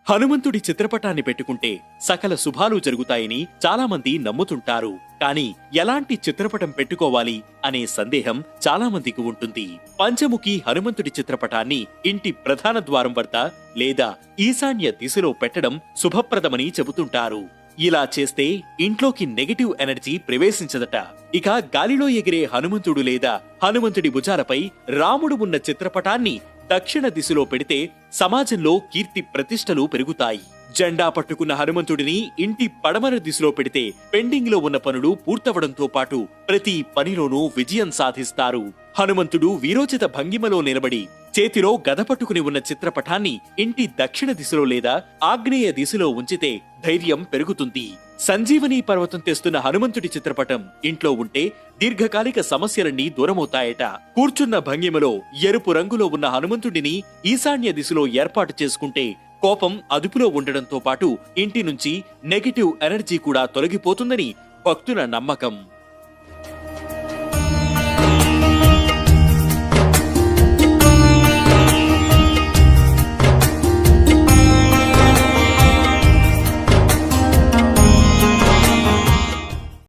హనుమంతుడి చిత్రపటాన్ని పెట్టుకుంటే సకల శుభాలు జరుగుతాయని చాలామంది నమ్ముతుంటారు. కానీ ఎలాంటి చిత్రపటం పెట్టుకోవాలి అనే సందేహం చాలా మందికి ఉంటుంది. పంచముఖి హనుమంతుడి చిత్రపటాన్ని ఇంటి ప్రధాన ద్వారం వద్ద లేదా ఈశాన్య దిశలో పెట్టడం శుభప్రదమని చెబుతుంటారు. ఇలా చేస్తే ఇంట్లోకి నెగటివ్ ఎనర్జీ ప్రవేశించదట. ఇక గాలిలో ఎగిరే హనుమంతుడు లేదా హనుమంతుడి భుజాలపై రాముడు ఉన్న చిత్రపటాన్ని దక్షిణ దిశలో పెడితే సమాజంలో కీర్తి ప్రతిష్టలు పెరుగుతాయి. జెండా పట్టుకున్న హనుమంతుడిని ఇంటి పడమర దిశలో పెడితే పెండింగ్ లో ఉన్న పనులు పూర్తవడంతో పాటు ప్రతి పనిలోనూ విజయం సాధిస్తారు. హనుమంతుడు వీరోచిత భంగిమలో నిలబడి చేతిలో గద పట్టుకుని ఉన్న చిత్రపటాన్ని ఇంటి దక్షిణ దిశలో లేదా ఆగ్నేయ దిశలో ఉంచితే ధైర్యం పెరుగుతుంది. సంజీవని పర్వతం తెస్తున్న హనుమంతుడి చిత్రపటం ఇంట్లో ఉంటే దీర్ఘకాలిక సమస్యలన్నీ దూరమవుతాయట. కూర్చున్న భంగిమలో ఎరుపు రంగులో ఉన్న హనుమంతుడిని ఈశాన్య దిశలో ఏర్పాటు చేసుకుంటే కోపం అదుపులో ఉండడంతో పాటు ఇంటి నుంచి నెగటివ్ ఎనర్జీ కూడా తొలగిపోతుందని భక్తుల నమ్మకం.